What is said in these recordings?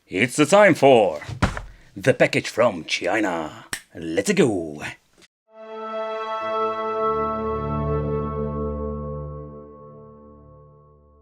It's the time for the package from China. Let's go.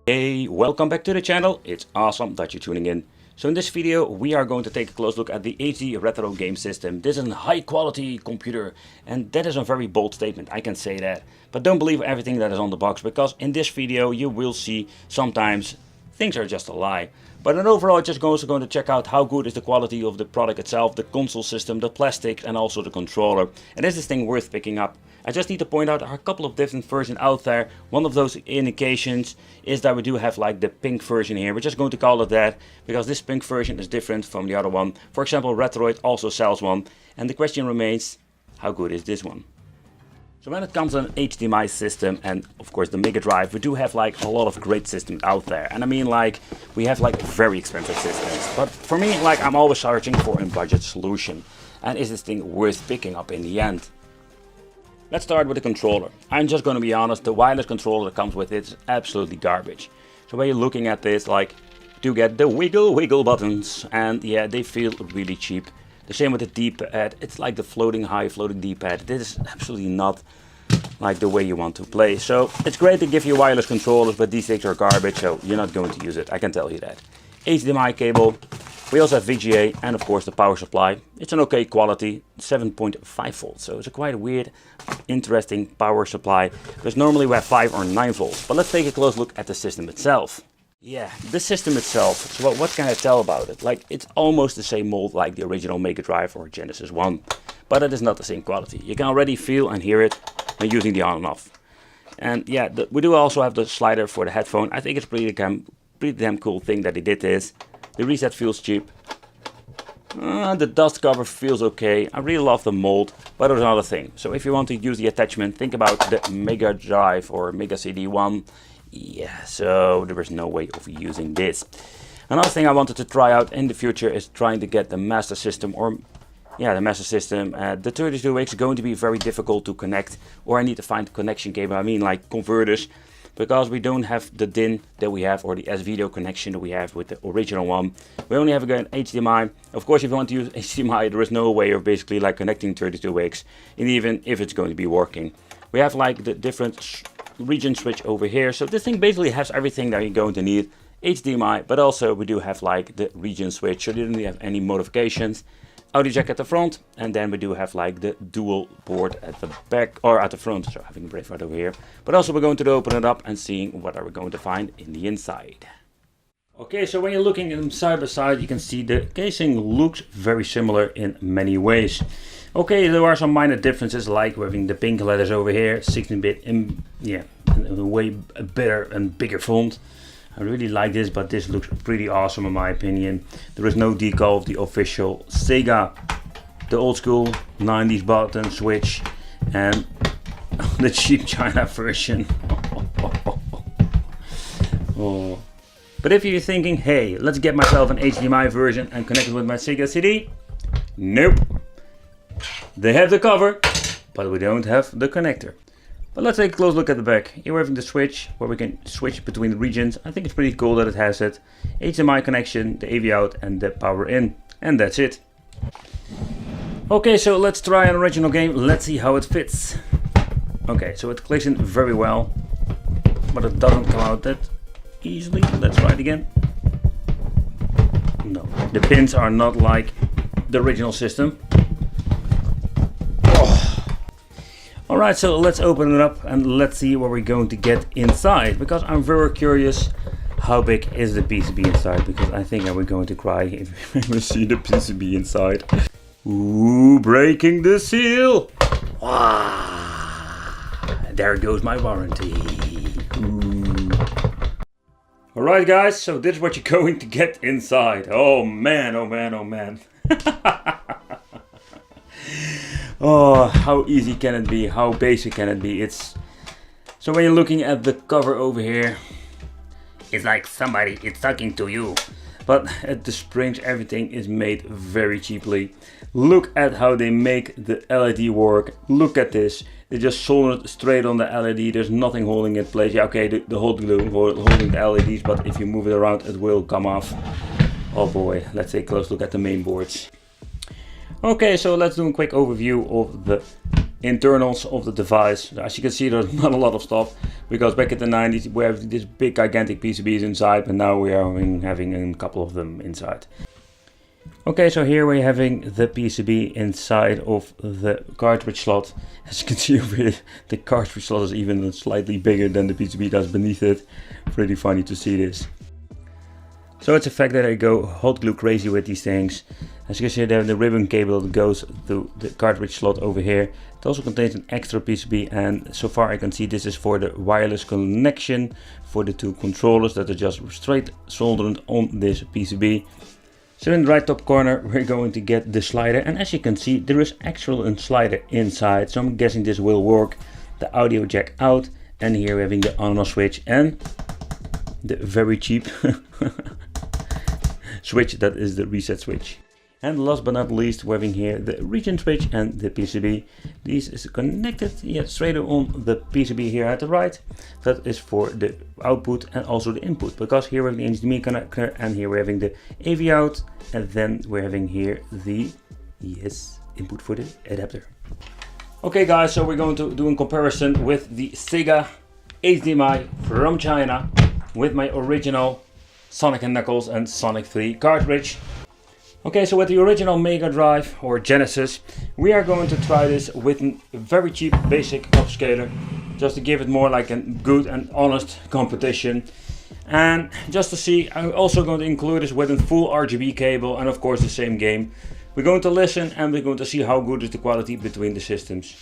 Hey, welcome back to the channel. It's awesome that you're tuning in. So in this video we are going to take a close look at the HD retro game system. This is a high quality computer, and that is a very bold statement, I can say that. But don't believe everything that is on the box, because in this video you will see sometimes things are just a lie. But in overall, just also going to check out how good is the quality of the product itself, the console system, the plastic, and also the controller. And is this thing worth picking up? I just need to point out there are a couple of different versions out there. One of those indications is that we do have like the pink version here. We're just going to call it that because this pink version is different from the other one. For example, Retroid also sells one. And the question remains, how good is this one? So when it comes to an HDMI system and of course the Mega Drive, we do have like a lot of great systems out there. And I mean, like, we have like very expensive systems. But for me, like, I'm always searching for a budget solution. And is this thing worth picking up in the end? Let's start with the controller. I'm just going to be honest, the wireless controller that comes with it is absolutely garbage. So when you're looking at this, like, do get the wiggle buttons, and yeah, they feel really cheap. The same with the D-pad, it's like the floating D-pad. This is absolutely not like the way you want to play. So it's great to give you wireless controllers, but these things are garbage, so you're not going to use it, I can tell you that. HDMI cable, we also have VGA, and of course the power supply. It's an okay quality, 7.5 volts, so it's a quite weird, interesting power supply, because normally we have 5 or 9 volts. But let's take a close look at the system itself. Yeah, the system itself, so what can I tell about it? Like, it's almost the same mold like the original Mega Drive or Genesis 1, but it is not the same quality. You can already feel and hear it when using the on and off. And yeah, we do also have the slider for the headphone. I think it's pretty damn cool thing that they did this. The reset feels cheap. The dust cover feels okay. I really love the mold, but there's another thing. So if you want to use the attachment, think about the Mega Drive or Mega CD1. Yeah, so there is no way of using this. Another thing I wanted to try out in the future is trying to get the Master System, or yeah, the Master System. The 32X is going to be very difficult to connect, or I need to find connection cable, I mean like converters, because we don't have the DIN that we have, or the S-Video connection that we have with the original one. We only have again HDMI. Of course, if you want to use HDMI, there is no way of basically like connecting 32X, and even if it's going to be working. We have like the different region switch over here, so this thing basically has everything that you're going to need. HDMI, but also we do have like the region switch, so you don't have any modifications. Audio jack at the front, and then we do have like the dual port at the back, or at the front, so having a brave right over here. But also we're going to open it up and seeing what are we going to find in the inside. Okay, so when you're looking at them side by side, you can see the casing looks very similar in many ways. Okay, there are some minor differences, like having the pink letters over here, 16-bit, yeah, a way better and bigger font. I really like this, but this looks pretty awesome in my opinion. There is no decal of the official Sega, the old school 90s button switch, and the cheap China version. Oh. But if you're thinking, hey, let's get myself an HDMI version and connect it with my Sega CD, nope. They have the cover, but we don't have the connector. But let's take a close look at the back. Here we're having the switch, where we can switch between the regions. I think it's pretty cool that it has it. HDMI connection, the AV out, and the power in. And that's it. Okay, so let's try an original game. Let's see how it fits. Okay, so it clicks in very well, but it doesn't come out that easily. Let's try it again. No, the pins are not like the original system. Alright, so let's open it up and let's see what we're going to get inside, because I'm very curious how big is the PCB inside, because I think I'm going to cry if we see the PCB inside. Ooh, breaking the seal! Wow, there goes my warranty. Alright guys, so this is what you're going to get inside. Oh man, oh man, oh man. Oh, how easy can it be? How basic can it be? It's so when you're looking at the cover over here, it's like somebody is talking to you. But at the springs, everything is made very cheaply. Look at how they make the LED work. Look at this. They just solder it straight on the LED. There's nothing holding it in place. Yeah, okay, the hot glue holding the LEDs, but if you move it around, it will come off. Oh boy, let's take a close look at the main boards. Okay, so let's do a quick overview of the internals of the device. As you can see, there's not a lot of stuff, because back in the 90s we have these big gigantic PCBs inside, but now we are having a couple of them inside. Okay, so here we're having the PCB inside of the cartridge slot. As you can see over here, the cartridge slot is even slightly bigger than the PCB that's beneath it. Pretty funny to see this. So it's a fact that I go hot glue crazy with these things. As you can see, there the ribbon cable that goes to the cartridge slot over here. It also contains an extra PCB, and so far I can see this is for the wireless connection for the two controllers that are just straight soldered on this PCB. So in the right top corner we're going to get the slider, and as you can see there is actually a slider inside, so I'm guessing this will work. The audio jack out, and here we're having the on-off switch and the very cheap switch that is the reset switch. And last but not least, we're having here the region switch and the PCB. This is connected straight on the PCB here at the right. That is for the output and also the input, because here we have the HDMI connector, and here we're having the AV out, and then we're having here the input for the adapter. Okay guys, so we're going to do a comparison with the Sega HDMI from China with my original Sonic & Knuckles and Sonic 3 cartridge. Okay, so with the original Mega Drive or Genesis, we are going to try this with a very cheap basic upscaler, just to give it more like a good and honest competition. And just to see, I'm also going to include this with a full RGB cable and of course the same game. We're going to listen and we're going to see how good is the quality between the systems.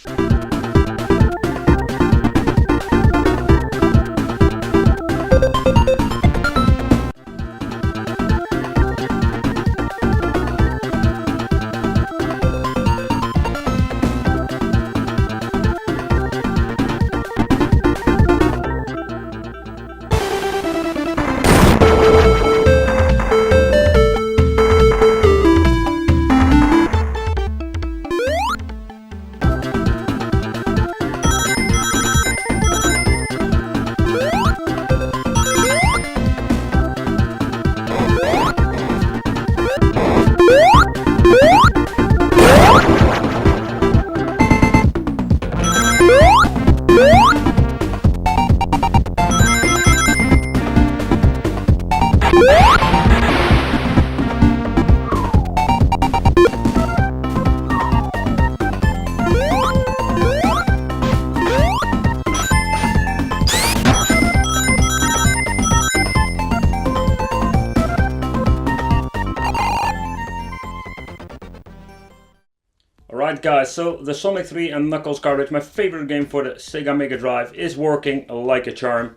Alright guys, so the Sonic 3 and Knuckles cartridge, my favorite game for the Sega Mega Drive, is working like a charm.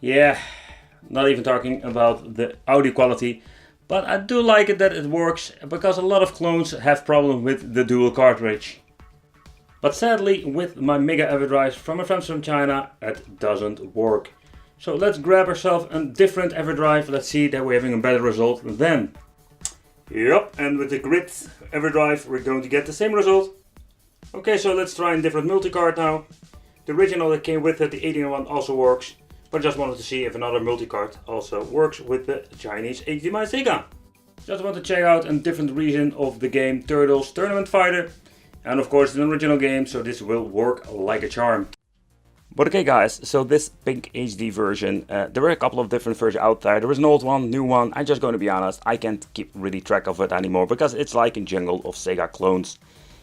Yeah, not even talking about the audio quality, but I do like it that it works, because a lot of clones have problems with the dual cartridge. But sadly, with my Mega EverDrive from my friends from China, it doesn't work. So let's grab ourselves a different EverDrive. Let's see that we're having a better result then. Yep, and with the Grid EverDrive we're going to get the same result. Okay, so let's try a different multicard now. The original that came with it, the 1801, also works. But I just wanted to see if another multicard also works with the Chinese HDMI Sega. Just want to check out a different region of the game Turtles Tournament Fighter. And of course the original game, so this will work like a charm. But okay guys, so this pink HD version, there were a couple of different versions out there. There was an old one, new one. I'm just going to be honest, I can't keep really track of it anymore, because it's like a jungle of Sega clones.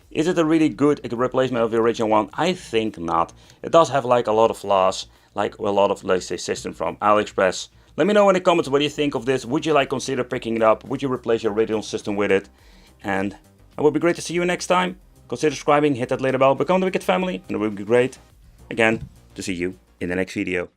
Is it a really good replacement of the original one? I think not. It does have like a lot of flaws, like a lot of, let's say, system from AliExpress. Let me know in the comments what you think of this. Would you like consider picking it up? Would you replace your original system with it? And it would be great to see you next time. Consider subscribing, hit that little bell, become the Wicked family, and it would be great, again, to see you in the next video.